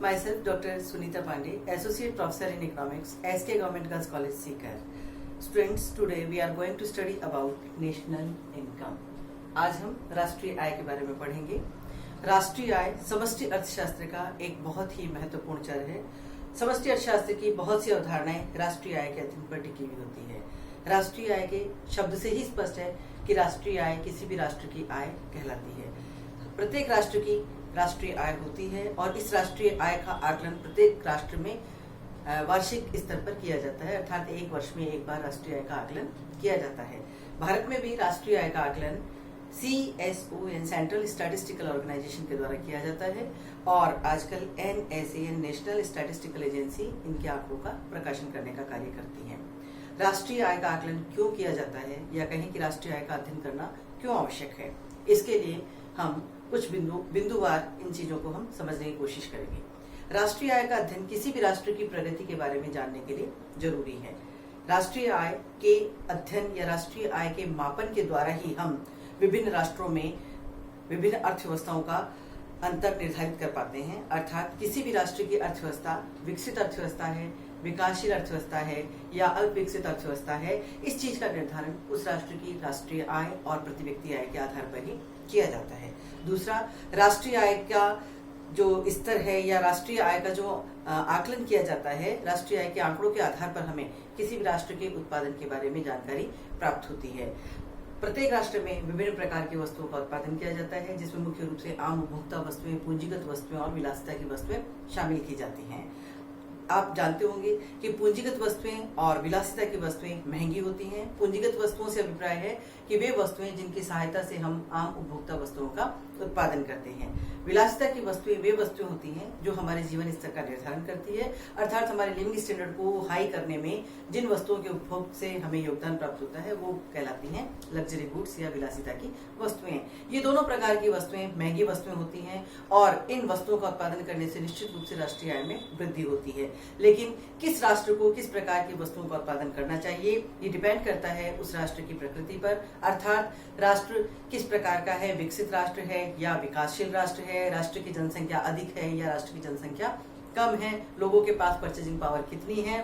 Myself, Dr. Sunita Pandey, Associate Professor in Economics, SK Government Girls College, Sikar. Students, today we are going to study about national income. आज हम राष्ट्रीय आय के बारे में पढ़ेंगे। राष्ट्रीय आय समष्टि अर्थशास्त्र का एक बहुत ही महत्वपूर्ण चर है। समष्टि अर्थशास्त्र की बहुत सी अवधारणाएं राष्ट्रीय आय के अध्ययन पर टिकी हुई होती है। राष्ट्रीय आय के शब्द से ही स्पष्ट है कि राष्ट्रीय आय किसी भी राष्ट्र की आय कहलाती है। प्रत्येक राष्ट्र की राष्ट्रीय आय होती है और इस राष्ट्रीय आय का आकलन प्रत्येक राष्ट्र में वार्षिक स्तर पर किया जाता है, अर्थात एक वर्ष में एक बार राष्ट्रीय आय का आकलन किया जाता है। भारत में भी राष्ट्रीय आय का आकलन CSON सेंट्रल स्टैटिस्टिकल ऑर्गेनाइजेशन के द्वारा किया जाता है और आजकल NSAN नेशनल स्टैटिस्टिकल एजेंसी इनके आंकड़ों का प्रकाशन करने का कार्य करती है। राष्ट्रीय आय का आकलन क्यों किया जाता है या कहें कि राष्ट्रीय आय का अध्ययन करना क्यों आवश्यक है, इसके लिए हम कुछ बिंदुवार इन चीजों को हम समझने की कोशिश करेंगे। राष्ट्रीय आय का अध्ययन किसी भी राष्ट्र की प्रगति के बारे में जानने के लिए जरूरी है। राष्ट्रीय आय के अध्ययन या राष्ट्रीय आय के मापन के द्वारा ही हम विभिन्न राष्ट्रों में विभिन्न अर्थव्यवस्थाओं का अंतर निर्धारित कर पाते हैं, अर्थात किसी भी राष्ट्र की अर्थव्यवस्था विकसित अर्थव्यवस्था है, विकासशील अर्थव्यवस्था है या अल्प विकसित अर्थव्यवस्था है, इस चीज का निर्धारण उस राष्ट्र की राष्ट्रीय आय और प्रति व्यक्ति आय के आधार पर ही किया जाता है। दूसरा, राष्ट्रीय आय का जो स्तर है या राष्ट्रीय आय का जो आकलन किया जाता है, राष्ट्रीय आय के आंकड़ों के आधार पर हमें किसी भी राष्ट्र के उत्पादन के बारे में जानकारी प्राप्त होती है। प्रत्येक राष्ट्र में विभिन्न प्रकार की वस्तुओं का उत्पादन किया जाता है, जिसमें मुख्य रूप से आम उपभोक्ता वस्तुएं, पूंजीगत वस्तुएं और विलासिता की वस्तुएं शामिल की जाती हैं। आप जानते होंगे कि पूंजीगत वस्तुएं और विलासिता की वस्तुएं महंगी होती हैं। पूंजीगत वस्तुओं से अभिप्राय है कि वे वस्तुएं जिनकी सहायता से हम आम उपभोक्ता वस्तुओं का उत्पादन करते हैं। विलासिता की वस्तुएं वे वस्तुएं होती हैं जो हमारे जीवन स्तर का निर्धारण करती है, अर्थात हमारे लिविंग स्टैंडर्ड को हाई करने में जिन वस्तुओं के उपभोग से हमें योगदान प्राप्त होता है वो कहलाती हैं लग्जरी गुड्स या विलासिता की वस्तुएं। ये दोनों प्रकार की वस्तुएं महंगी वस्तुएं होती हैं और इन वस्तुओं का उत्पादन करने से निश्चित रूप से राष्ट्रीय आय में वृद्धि होती है। लेकिन किस राष्ट्र को किस प्रकार की वस्तुओं का उत्पादन करना चाहिए, ये डिपेंड करता है उस राष्ट्र की प्रकृति पर, अर्थात राष्ट्र किस प्रकार का है, विकसित राष्ट्र है या विकासशील राष्ट्र है, राष्ट्र की जनसंख्या अधिक है या राष्ट्र की जनसंख्या कम है, लोगों के पास परचेजिंग पावर कितनी है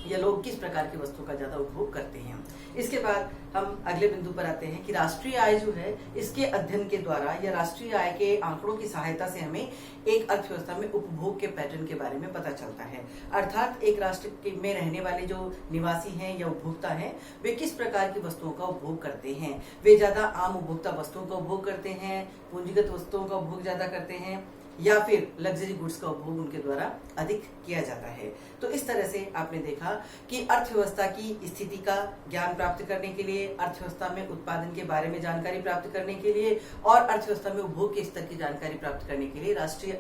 या लोग किस प्रकार की वस्तु का ज्यादा उपभोग करते हैं। इसके बाद हम अगले बिंदु पर आते हैं कि राष्ट्रीय आय जो है इसके अध्ययन के द्वारा या राष्ट्रीय आय के आंकड़ों की सहायता से हमें एक अर्थव्यवस्था में उपभोग के पैटर्न के बारे में पता चलता है, अर्थात एक राष्ट्र में रहने वाले जो निवासी हैं या उपभोक्ता हैं वे किस प्रकार की वस्तुओं का उपभोग करते हैं। वे ज्यादा आम उपभोक्ता वस्तुओं का उपभोग करते हैं, पूंजीगत वस्तुओं का उपभोग ज्यादा करते हैं या फिर लग्जरी गुड्स का उपभोग उनके द्वारा अधिक किया जाता है। तो इस तरह से आपने देखा कि अर्थव्यवस्था की स्थिति का ज्ञान प्राप्त करने के लिए, अर्थव्यवस्था में उत्पादन के बारे में जानकारी प्राप्त करने के लिए और अर्थव्यवस्था में उपभोग के स्तर की जानकारी प्राप्त करने के लिए राष्ट्रीय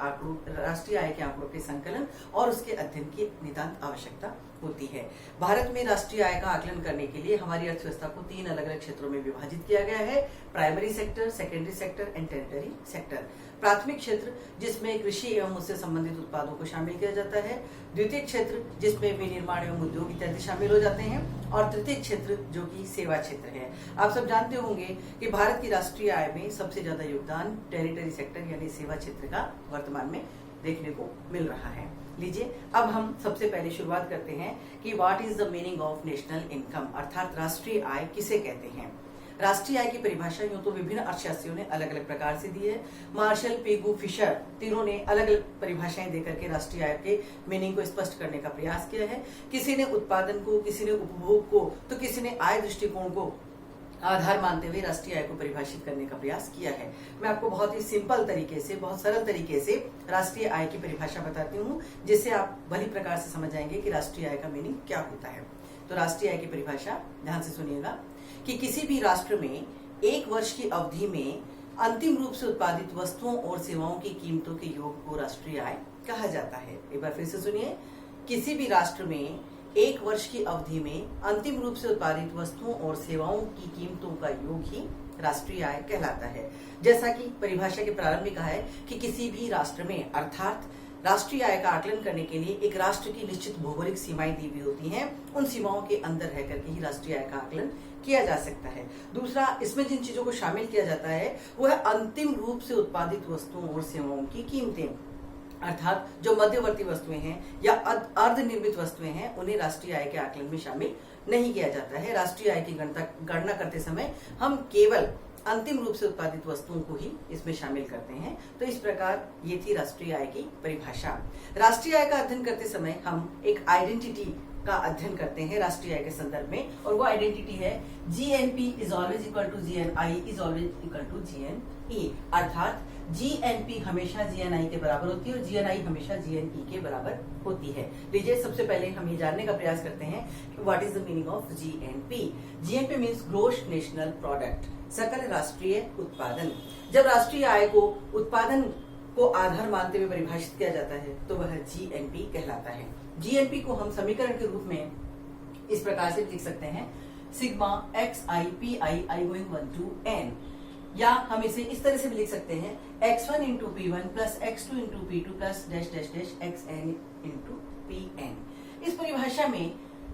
आय के आंकड़ों के संकलन और उसके अध्ययन की नितांत आवश्यकता होती है। भारत में राष्ट्रीय आय का आकलन करने के लिए हमारी अर्थव्यवस्था को 3 अलग अलग क्षेत्रों में विभाजित किया गया है: primary sector, secondary sector and territory sector. प्राथमिक क्षेत्र जिसमें कृषि एवं उससे संबंधित उत्पादों को शामिल किया जाता है, द्वितीय क्षेत्र जिसमें विनिर्माण एवं उद्योग इत्यादि शामिल हो जाते हैं और तृतीय क्षेत्र जो कि सेवा क्षेत्र है। आप सब जानते होंगे कि भारत की राष्ट्रीय आय में सबसे ज्यादा योगदान टेरिटरी सेक्टर यानी सेवा क्षेत्र का वर्तमान में देखने को मिल रहा है। लीजिए अब हम सबसे पहले शुरुआत करते हैं कि what is the meaning of national income, अर्थात राष्ट्रीय आय किसे कहते हैं। राष्ट्रीय आय की परिभाषा यूं तो विभिन्न अर्थशास्त्रियों ने अलग अलग प्रकार से दी है। मार्शल, पेगू, फिशर तीनों ने अलग अलग परिभाषाएं देकर के राष्ट्रीय आय के मीनिंग को स्पष्ट करने का प्रयास किया है। किसी ने उत्पादन को, किसी ने उपभोग को तो किसी ने आय दृष्टिकोण को आधार मानते हुए राष्ट्रीय आय को परिभाषित करने का प्रयास किया है। मैं आपको बहुत ही सिंपल तरीके से, बहुत सरल तरीके से राष्ट्रीय आय की परिभाषा बताती हूँ, जिससे आप भली प्रकार से समझ जाएंगे कि राष्ट्रीय आय का मीनिंग क्या होता है। तो राष्ट्रीय आय की परिभाषा ध्यान से सुनिएगा कि किसी भी राष्ट्र में एक वर्ष की अवधि में अंतिम रूप से उत्पादित वस्तुओं और सेवाओं की कीमतों के योग को राष्ट्रीय आय कहा जाता है। एक बार फिर से सुनिए, किसी भी राष्ट्र में एक वर्ष की अवधि में अंतिम रूप से उत्पादित वस्तुओं और सेवाओं की कीमतों का योग ही राष्ट्रीय आय कहलाता है। जैसा कि परिभाषा के प्रारंभ में कहा है कि किसी भी राष्ट्र में, अर्थात राष्ट्रीय आय का आकलन करने के लिए एक राष्ट्र की निश्चित भौगोलिक सीमाएं दी हुई होती हैं, उन सीमाओं के अंदर रह करके ही राष्ट्रीय आय का आकलन किया जा सकता है। दूसरा, इसमें जिन चीजों को शामिल किया जाता है वो है अंतिम रूप से उत्पादित वस्तुओं और सेवाओं की कीमतें। अर्थात जो मध्यवर्ती वस्तुएं हैं या अर्धनिर्मित वस्तुएं हैं उन्हें राष्ट्रीय आय के आकलन में शामिल नहीं किया जाता है। राष्ट्रीय आय की गणना करते समय हम केवल अंतिम रूप से उत्पादित वस्तुओं को ही इसमें शामिल करते हैं। तो इस प्रकार ये थी राष्ट्रीय आय की परिभाषा। राष्ट्रीय आय का अध्ययन करते समय हम एक आइडेंटिटी का अध्ययन करते हैं राष्ट्रीय आय के संदर्भ में, और वो आइडेंटिटी है GNP is always equal to GNI is always equal to GNE. अर्थात जीएनपी हमेशा जीएनआई के बराबर होती है और जीएनआई हमेशा जीएनई के बराबर होती है। लीजिए सबसे पहले हम ये जानने का प्रयास करते हैं कि what is the meaning of GNP. GNP means gross national product, सकल राष्ट्रीय उत्पादन। जब राष्ट्रीय आय को उत्पादन को आधार मानते हुए परिभाषित किया जाता है तो वह जीएनपी कहलाता है। जीएनपी को हम समीकरण के रूप में इस प्रकार से लिख सकते हैं, sigma x I P I I going 1 to n, या हम इसे इस तरह से भी लिख सकते हैं x1 into P1 plus x2 into P2 plus dash dash dash xn into Pn। इस परिभाषा में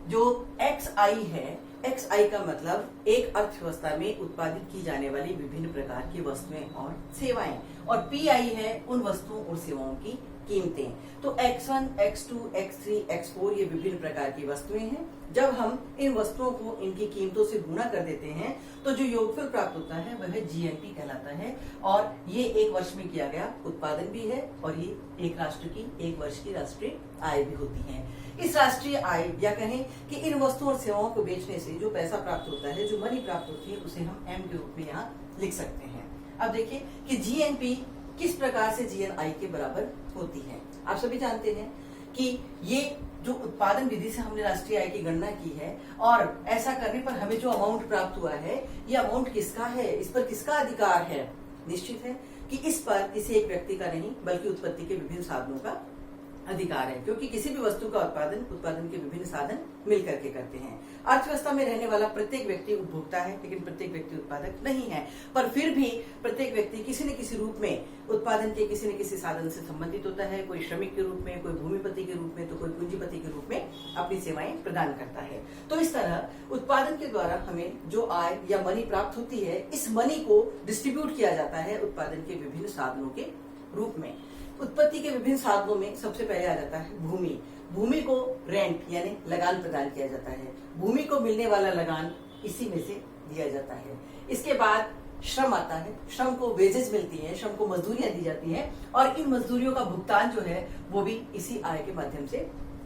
जो xi है, xi का मतलब एक अर्थव्यवस्था में उत्पादित की जाने वाली विभिन्न प्रकार की वस्तुएं और सेवाएं, और pi है उन वस्तुओं और सेवाओं की कीमतें। तो x1, x2, x3, x4 ये विभिन्न प्रकार की वस्तुएं हैं। जब हम इन वस्तुओं को इनकी कीमतों से गुणा कर देते हैं तो जो योगफल प्राप्त होता है वह जीएनपी कहलाता है, और ये एक वर्ष में किया गया उत्पादन भी है और ये एक राष्ट्र की एक वर्ष की राष्ट्रीय आय भी होती है। इस राष्ट्रीय आय या कहें कि इन वस्तुओं और सेवाओं को बेचने से जो पैसा प्राप्त होता है, जो मनी प्राप्त होती है, उसे हम एम के रूप में यहाँ लिख सकते हैं। अब देखिए कि जीएनपी किस प्रकार से जीएनआई के बराबर होती है। आप सभी जानते हैं कि ये जो उत्पादन विधि से हमने राष्ट्रीय आय की गणना की है, और ऐसा करने पर हमें जो अमाउंट प्राप्त हुआ है, ये अमाउंट किसका है, इस पर किसका अधिकार है? निश्चित है कि इस पर किसी एक व्यक्ति का नहीं बल्कि उत्पत्ति के विभिन्न साधनों का अधिकार है, क्योंकि किसी भी वस्तु का उत्पादन के विभिन्न साधन मिलकर के करते हैं। अर्थव्यवस्था में रहने वाला प्रत्येक व्यक्ति उपभोक्ता है, लेकिन प्रत्येक व्यक्ति उत्पादक नहीं है। पर फिर भी प्रत्येक व्यक्ति किसी न किसी रूप में उत्पादन के किसी न किसी साधन से संबंधित होता है। कोई श्रमिक के रूप में, कोई भूमिपति के रूप में, तो कोई पूंजीपति के रूप में अपनी सेवाएं प्रदान करता है। तो इस तरह उत्पादन के द्वारा हमें जो आय या मनी प्राप्त होती है, इस मनी को डिस्ट्रीब्यूट किया जाता है उत्पादन के विभिन्न साधनों के रूप में। उत्पत्ति के विभिन्न साधनों में सबसे पहले आ जाता है भूमि। भूमि को रेंट यानी लगान प्रदान किया जाता है। भूमि को मिलने वाला लगान इसी में से दिया जाता है। इसके बाद श्रम आता है। श्रम को वेजेस मिलती है, श्रम को मजदूरियां दी जाती हैं, और इन मजदूरियों का भुगतान जो है वो भी इसी आय के माध्यम से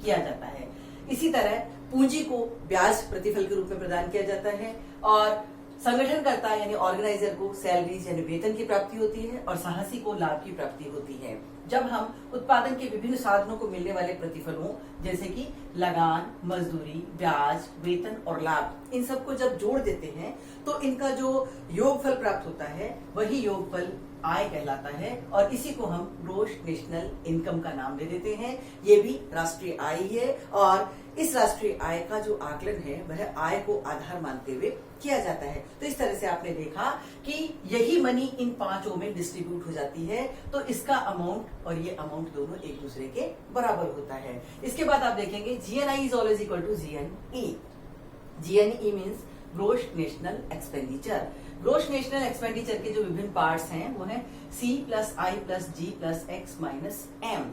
किया जाता है। इसी तरह पूंजी को ब्याज प्रतिफल के रूप में प्रदान किया जाता है, और संगठनकर्ता यानी ऑर्गेनाइजर को सैलरीज यानी वेतन की प्राप्ति होती है, और साहसी को लाभ की प्राप्ति होती है। जब हम उत्पादन के विभिन्न साधनों को मिलने वाले प्रतिफलों जैसे कि लगान, मजदूरी, ब्याज, वेतन और लाभ, इन सबको जब जोड़ देते हैं तो इनका जो योगफल प्राप्त होता है वही योगफल आय कहलाता है, और इसी को हम ग्रोस नेशनल इनकम का नाम दे देते हैं। ये भी राष्ट्रीय आय ही है, और इस राष्ट्रीय आय का जो आकलन है वह आय को आधार मानते हुए किया जाता है। तो इस तरह से आपने देखा कि यही मनी इन पांचों में डिस्ट्रीब्यूट हो जाती है, तो इसका अमाउंट और ये अमाउंट दोनों एक दूसरे के बराबर होता है। इसके बाद आप देखेंगे GNI is always equal to GNE. GNE means gross national expenditure. Gross national expenditure के जो विभिन्न पार्ट्स हैं वो है C plus I plus G plus X minus M.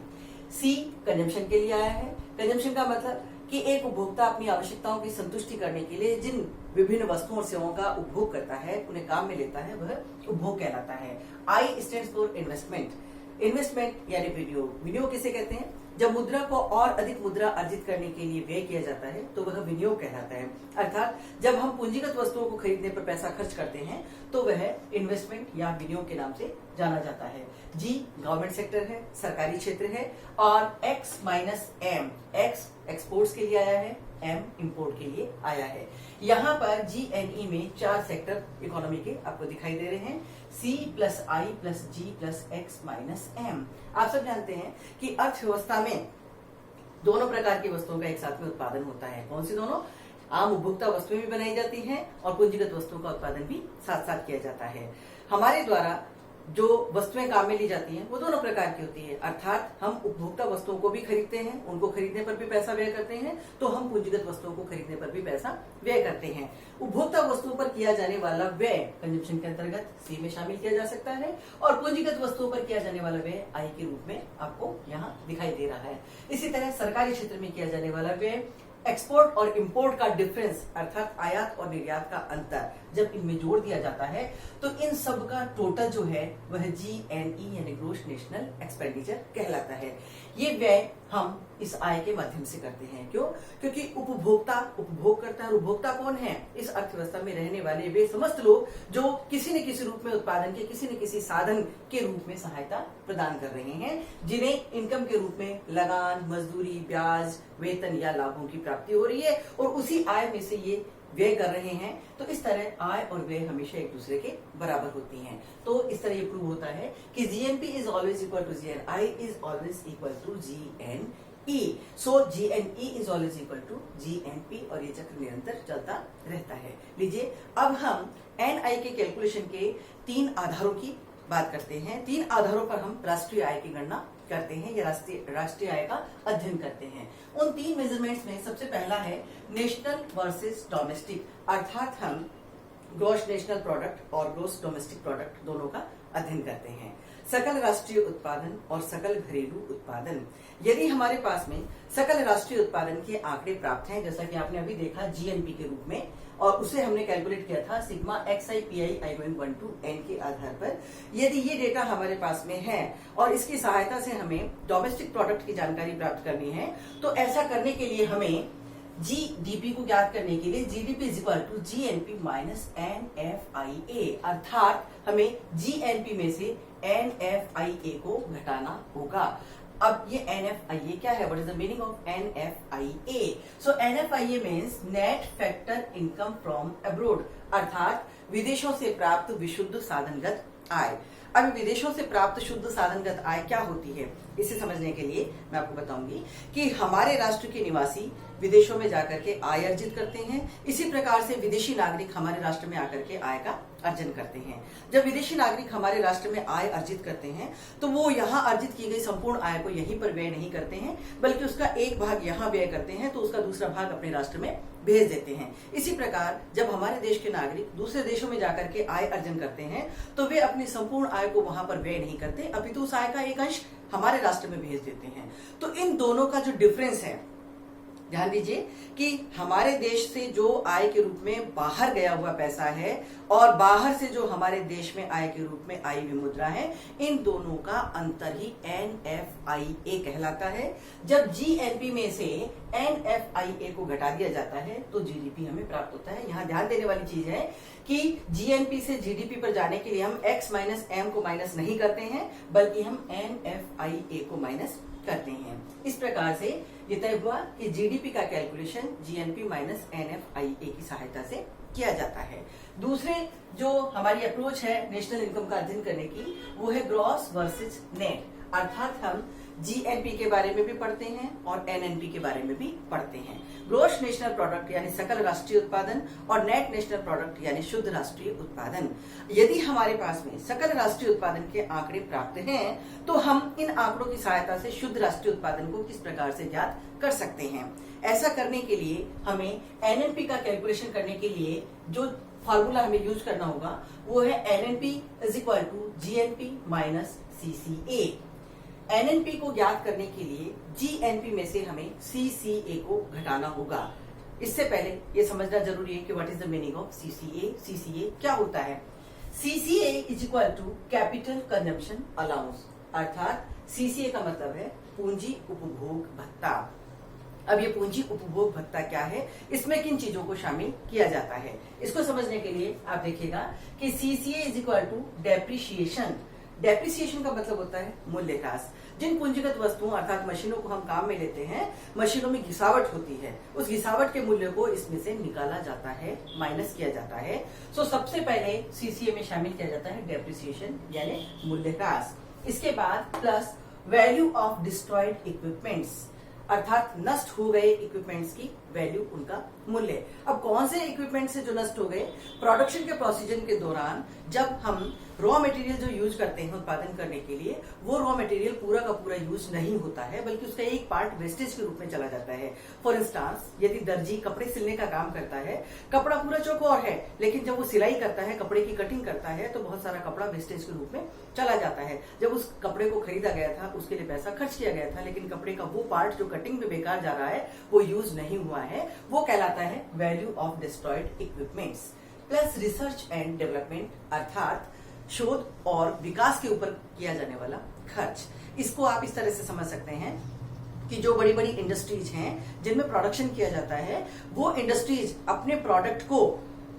C consumption के लिए आया है। कंजम्पशन का मतलब कि एक उपभोक्ता अपनी आवश्यकताओं की संतुष्टि करने के लिए जिन विभिन्न वस्तुओं और सेवाओं का उपभोग करता है, उन्हें काम में लेता है, वह उपभोग कहलाता है। आई स्टैंड्स फॉर इन्वेस्टमेंट। इन्वेस्टमेंट यानी विनियोग। विनियोग किसे कहते हैं? जब मुद्रा को और अधिक मुद्रा अर्जित करने के लिए व्यय किया जाता है तो वह विनियोग कहलाता है। अर्थात जब हम पूंजीगत वस्तुओं को खरीदने पर पैसा खर्च करते हैं तो वह इन्वेस्टमेंट या विनियोग के नाम से जाना जाता है। जी गवर्नमेंट सेक्टर है, सरकारी क्षेत्र है, और X minus M, X exports के लिए आया है, एम इंपोर्ट के लिए आया है। यहाँ पर जीएनई में 4 सेक्टर इकोनॉमी के आपको दिखाई दे रहे हैं, सी plus I plus G plus X minus M. आप सब जानते हैं कि अर्थव्यवस्था में दोनों प्रकार की वस्तुओं का एक साथ में उत्पादन होता है। कौन सी दोनों? आम उपभोक्ता वस्तुएं भी बनाई जाती हैं और पूंजीगत वस्तुओं का उत्पादन भी साथ साथ किया जाता है। हमारे द्वारा जो वस्तुएं काम में ली जाती हैं वो दोनों प्रकार की होती है, अर्थात हम उपभोक्ता वस्तुओं को भी खरीदते हैं, उनको खरीदने पर भी पैसा व्यय करते हैं, तो हम पूंजीगत वस्तुओं को खरीदने पर भी पैसा व्यय करते हैं। उपभोक्ता वस्तुओं पर किया जाने वाला व्यय कंजम्पशन के अंतर्गत सी में शामिल किया जा सकता है, और पूंजीगत वस्तुओं पर किया जाने वाला व्यय आई के रूप में आपको यहाँ दिखाई दे रहा है। इसी तरह सरकारी क्षेत्र में किया जाने वाला व्यय, एक्सपोर्ट और इंपोर्ट का डिफरेंस अर्थात आयात और निर्यात का अंतर जब इनमें जोड़ दिया जाता है तो इन सब का टोटल जो है वह GNE यानी ग्रॉस नेशनल एक्सपेंडिचर कहलाता है। ये व्यय हम इस आय के माध्यम से करते हैं। क्यों? क्योंकि उपभोक्ता उपभोग करता है। उपभोक्ता कौन है? इस अर्थव्यवस्था में रहने वाले वे समस्त लोग जो किसी न किसी रूप में उत्पादन के किसी न किसी साधन के रूप में सहायता प्रदान कर रहे हैं, जिन्हें इनकम के रूप में लगान, मजदूरी, ब्याज, वेतन या लाभों की प्राप्ति हो रही है, और उसी आय में से ये व्यय कर रहे हैं। तो इस तरह आय और व्यय हमेशा एक दूसरे के बराबर होती हैं। तो इस तरह ये प्रूव होता है कि GNP is always equal to GNI is always equal to GNE। So GNE is always equal to GNP, और ये चक्र निरंतर चलता रहता है। लीजिए अब हम NI के कैलकुलेशन के 3 आधारों की बात करते हैं। 3 आधारों पर हम राष्ट्रीय आय की गणना करते हैं या राष्ट्रीय आय का अध्ययन करते हैं। उन 3 मेजरमेंट्स में सबसे पहला है नेशनल वर्सेस डोमेस्टिक, अर्थात हम ग्रॉस नेशनल प्रोडक्ट और ग्रॉस डोमेस्टिक प्रोडक्ट दोनों का अध्ययन करते हैं। सकल राष्ट्रीय उत्पादन और सकल घरेलू उत्पादन। यदि हमारे पास में सकल राष्ट्रीय उत्पादन के आंकड़े प्राप्त हैं, जैसा कि आपने अभी देखा GNP के रूप में, और उसे हमने कैलकुलेट किया था sigma XI PI I going 1 to N के आधार पर, यदि ये डेटा हमारे पास में है और इसकी सहायता से हमें डोमेस्टिक प्रोडक्ट की जानकारी प्राप्त करनी है, तो ऐसा करने के लिए हमें GDP को ज्ञात करने के लिए GDP is equal to GNP minus NFIA, अर्थात हमें GNP में से NFIA को घटाना होगा। अब ये NFIA क्या है? What is the meaning of NFIA? So NFIA means net factor income from abroad, अर्थात विदेशों से प्राप्त विशुद्ध साधनगत आय। अब विदेशों से प्राप्त शुद्ध साधनगत आय क्या होती है, इसे समझने के लिए मैं आपको बताऊंगी कि हमारे राष्ट्र के निवासी विदेशों में जाकर के आय अर्जित करते हैं, इसी प्रकार से विदेशी नागरिक हमारे राष्ट्र में आकर के आय का अर्जन करते हैं। जब विदेशी नागरिक हमारे राष्ट्र में आय अर्जित करते हैं तो वो यहाँ अर्जित की गई संपूर्ण आय को यहीं पर व्यय नहीं करते हैं, बल्कि उसका एक भाग यहाँ व्यय करते हैं तो उसका दूसरा भाग अपने राष्ट्र में भेज देते हैं। इसी प्रकार जब हमारे देश के नागरिक दूसरे देशों में जाकर के आय अर्जन करते हैं तो वे अपनी संपूर्ण आय को वहां पर व्यय नहीं करते, अपितु उस आय का एक अंश हमारे राष्ट्र में भेज देते हैं। तो इन दोनों का जो डिफरेंस है, ध्यान दीजिए कि हमारे देश से जो आय के रूप में बाहर गया हुआ पैसा है और बाहर से जो हमारे देश में आय के रूप में आई हुई मुद्रा है, इन दोनों का अंतर ही NFIA कहलाता है। जब GNP में से NFIA को घटा दिया जाता है तो GDP हमें प्राप्त होता है। यहाँ ध्यान देने वाली चीज है कि GNP से GDP पर जाने के लिए हम X माइनस M को माइनस नहीं करते हैं, बल्कि हम NFIA को माइनस करते हैं। इस प्रकार से ये तय हुआ कि GDP का कैलकुलेशन GNP माइनस NFIA की सहायता से किया जाता है। दूसरे जो हमारी अप्रोच है नेशनल इनकम का अध्ययन करने की, वो है ग्रॉस वर्सेस नेट, अर्थात हम GNP के बारे में भी पढ़ते हैं और NNP के बारे में भी पढ़ते हैं। ग्रॉस नेशनल प्रोडक्ट यानी सकल राष्ट्रीय उत्पादन और नेट नेशनल प्रोडक्ट यानी शुद्ध राष्ट्रीय उत्पादन। यदि हमारे पास में सकल राष्ट्रीय उत्पादन के आंकड़े प्राप्त हैं तो हम इन आंकड़ों की सहायता से शुद्ध राष्ट्रीय उत्पादन को किस प्रकार से ज्ञात कर सकते हैं। ऐसा करने के लिए हमें NNP का कैलकुलेशन करने के लिए जो फॉर्मूला हमें यूज करना होगा वो है NNP is equal to GNP minus CCA। NNP को ज्ञात करने के लिए GNP में से हमें CCA को घटाना होगा। इससे पहले ये समझना जरूरी है कि what is the meaning of CCA। CCA क्या होता है? CCA is equal to capital consumption allowance, अर्थात CCA का मतलब है पूंजी उपभोग भत्ता। अब ये पूंजी उपभोग भत्ता क्या है, इसमें किन चीजों को शामिल किया जाता है, इसको समझने के लिए आप देखिएगा कि CCA is equal to depreciation. Depreciation का मतलब होता है मूल्यह्रास। जिन पूंजीगत वस्तुओं अर्थात मशीनों को हम काम में लेते हैं, मशीनों में घिसावट होती है, उस घिसावट के मूल्य को इसमें से निकाला जाता है, माइनस किया जाता है। सो सबसे पहले CCA में शामिल किया जाता है डेप्रिसिएशन यानी मूल्यह्रास। इसके बाद plus value of destroyed equipments, अर्थात नष्ट हो गए इक्विपमेंट्स की वैल्यू उनका मूल्य। अब कौन से इक्विपमेंट से जो नष्ट हो गए, प्रोडक्शन के प्रोसीजर के दौरान जब हम रॉ मटेरियल जो यूज करते हैं उत्पादन करने के लिए, वो रॉ मटेरियल पूरा का पूरा यूज नहीं होता है, बल्कि उसका एक पार्ट वेस्टेज के रूप में चला जाता है। फॉर इंस्टांस, यदि दर्जी कपड़े सिलने का काम करता है, कपड़ा पूरा चौकोर है, लेकिन जब वो सिलाई करता है, कपड़े की कटिंग करता है, तो बहुत सारा कपड़ा वेस्टेज के रूप में चला जाता है। जब उस कपड़े को खरीदा गया था, उसके लिए पैसा खर्च किया गया था, लेकिन कपड़े का वो पार्ट जो कटिंग में बेकार जा रहा है, वो यूज नहीं हुआ है, वो कहलाता है value of destroyed equipments. Plus research and development, अर्थात शोध और विकास के ऊपर किया जाने वाला खर्च। इसको आप इस तरह से समझ सकते हैं कि जो बड़ी बड़ी इंडस्ट्रीज हैं जिनमें प्रोडक्शन किया जाता है, वो इंडस्ट्रीज अपने प्रोडक्ट को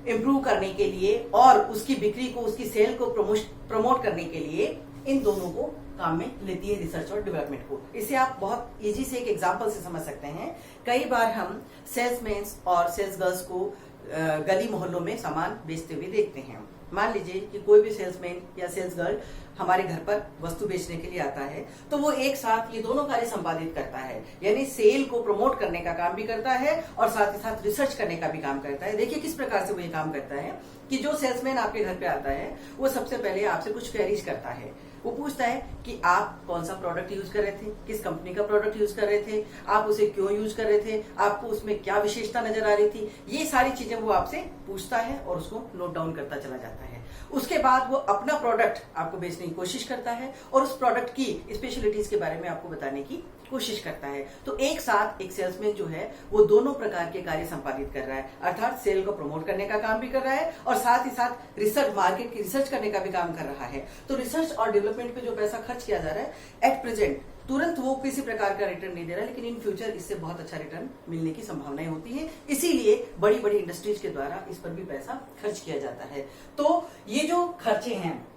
इम्प्रूव करने के लिए और उसकी बिक्री को, उसकी सेल को प्रमोट करने के लिए इन दोनों को काम में लेती है, रिसर्च और डेवलपमेंट को। इसे आप बहुत इजी से एक एग्जांपल से समझ सकते हैं। कई बार हम सेल्समैन और सेल्स गर्ल्स को गली मोहल्लों में सामान बेचते हुए देखते हैं। मान लीजिए कि कोई भी सेल्समैन या सेल्स गर्ल हमारे घर पर वस्तु बेचने के लिए आता है, तो वो एक साथ ये दोनों कार्य संपादित करता है, यानी सेल को प्रमोट करने का काम भी करता है और साथ ही साथ रिसर्च करने का भी काम करता है। देखिए किस प्रकार से वो ये काम करता है कि जो सेल्समैन आपके घर पे आता है, वो सबसे पहले आपसे कुछ क्वेरीज करता है। वो पूछता है कि आप कौन सा प्रोडक्ट यूज कर रहे थे, किस कंपनी का प्रोडक्ट यूज कर रहे थे, आप उसे क्यों यूज कर रहे थे, आपको उसमें क्या विशेषता नजर आ रही थी। ये सारी चीजें वो आपसे पूछता है और उसको नोट डाउन करता चला जाता है। उसके बाद वो अपना प्रोडक्ट आपको बेचने की कोशिश करता है और उस प्रोडक्ट की स्पेशलिटीज के बारे में आपको बताने की कोशिश करता है। तो एक साथ एक सेल्समैन जो है वो दोनों प्रकार के कार्य संपादित कर रहा है, अर्थात सेल को प्रमोट करने का काम भी कर रहा है और साथ ही साथ रिसर्च, मार्केट की रिसर्च करने का भी काम कर रहा है। तो रिसर्च और डेवलपमेंट पे जो पैसा खर्च किया जा रहा है, एट प्रेजेंट तुरंत वो किसी प्रकार का रिटर्न नहीं दे रहा है, लेकिन इन फ्यूचर इससे बहुत अच्छा रिटर्न मिलने की संभावनाएं होती है। इसीलिए बड़ी बड़ी इंडस्ट्रीज के द्वारा इस पर भी पैसा खर्च किया जाता है। तो ये जो खर्चे हैं,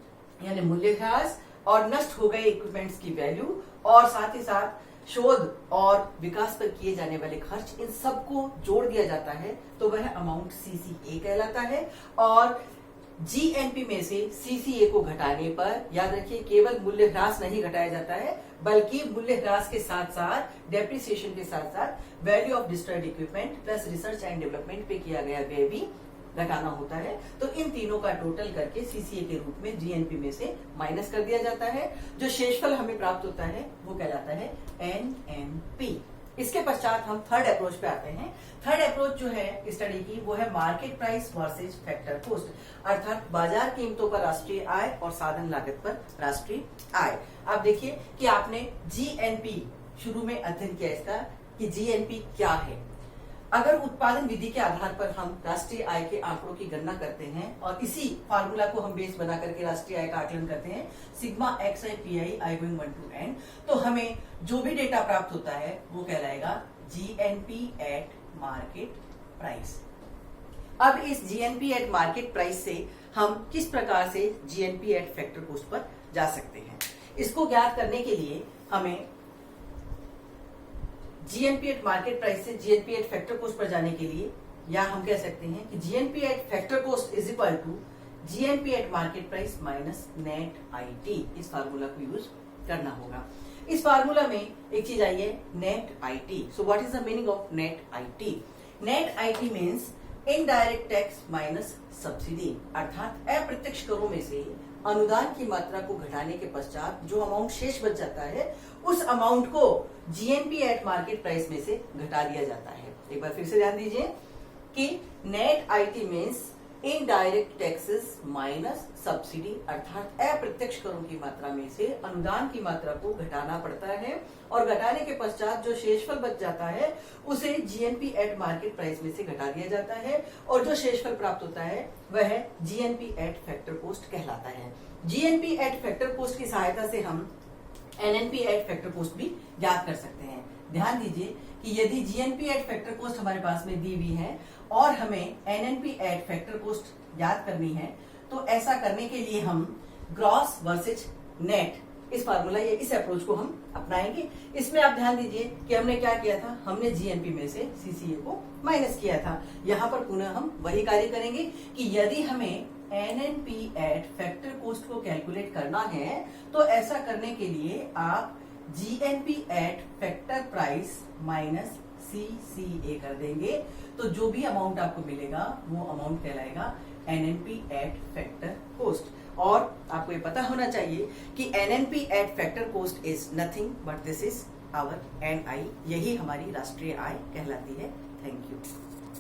यानी मूल्यह्रास और नष्ट हो गए इक्विपमेंट्स की वैल्यू और साथ ही साथ शोध और विकास पर किए जाने वाले खर्च, इन सबको जोड़ दिया जाता है तो वह अमाउंट सीसीए कहलाता है। और जीएनपी में से सीसीए को घटाने पर याद रखिए केवल मूल्यह्रास नहीं घटाया जाता है, बल्कि मूल्यह्रास के साथ साथ डेप्रिसिएशन के साथ साथ value of destroyed equipment plus research and development पे किया गया व्यय भी घटाना होता है। तो इन तीनों का टोटल करके सीसीए के रूप में जीएनपी में से माइनस कर दिया जाता है। जो शेषफल हमें प्राप्त होता है वो कहलाता है एनएनपी। इसके पश्चात हम थर्ड अप्रोच पे आते हैं। थर्ड अप्रोच जो है स्टडी की, वो है market price versus factor cost, अर्थात बाजार कीमतों पर राष्ट्रीय आय और साधन लागत पर राष्ट्रीय आय। आप देखिए कि आपने जीएनपी शुरू में अध्ययन किया इसका कि जीएनपी क्या है। अगर उत्पादन विधि के आधार पर हम राष्ट्रीय आय के आंकड़ों की गणना करते हैं और इसी फार्मूला को हम बेस बना करके राष्ट्रीय आय का आकलन करते हैं, sigma x I P I I going 1 to n, तो हमें जो भी डेटा प्राप्त होता है वो कहलाएगा जीएनपी एट मार्केट प्राइस। अब इस जीएनपी एट मार्केट प्राइस से हम किस प्रकार से GNP at factor cost per जा सकते हैं, इसको ज्ञात करने के लिए हमें जीएनपी एट मार्केट प्राइस से GNP at factor cost per जाने के लिए, या हम कह सकते हैं कि GNP at factor cost is equal to GNP at market price minus net IT, इस फार्मूला को यूज करना होगा। इस फार्मूला में एक चीज आई है net IT. So what is the meaning of net IT? Net IT means indirect tax minus subsidy, अर्थात अप्रत्यक्ष करों में से अनुदान की मात्रा को घटाने के पश्चात जो अमाउंट शेष बच जाता है, उस अमाउंट को जीएनपी एट मार्केट प्राइस में से घटा दिया जाता है। एक बार फिर से ध्यान दीजिए कि net IT means indirect taxes minus subsidy, अर्थात अप्रत्यक्ष करों की मात्रा में से अनुदान की मात्रा को घटाना पड़ता है और घटाने के पश्चात जो शेषफल बच जाता है उसे जीएनपी एट मार्केट प्राइस में से घटा दिया जाता है और जो शेषफल प्राप्त होता है वह जीएनपी एट फैक्टर कॉस्ट कहलाता है। जीएनपी एट फैक्टर कॉस्ट की सहायता से हम एनएनपी एट फैक्टर कॉस्ट भी ज्ञात कर सकते हैं। ध्यान दीजिए कि यदि जीएनपी एट फैक्टर कॉस्ट हमारे पास में दी हुई है और हमें एनएनपी एट फैक्टर कॉस्ट ज्ञात करनी है, तो ऐसा करने के लिए हम ग्रॉस वर्सेज नेट, इस फार्मूला या इस अप्रोच को हम अपनाएंगे। इसमें आप ध्यान दीजिए कि हमने क्या किया था, हमने जीएनपी में से सीसीए को माइनस किया था। यहाँ पर पुनः हम वही कार्य करेंगे कि यदि हमें एनएनपी एट फैक्टर कॉस्ट को कैलकुलेट करना है तो ऐसा करने के लिए आप GNP at factor price minus CCA कर देंगे तो जो भी अमाउंट आपको मिलेगा वो अमाउंट कहलाएगा NNP एट फैक्टर कोस्ट। और आपको ये पता होना चाहिए कि NNP at factor cost is nothing but this is our NI, यही हमारी राष्ट्रीय आय कहलाती है। Thank you.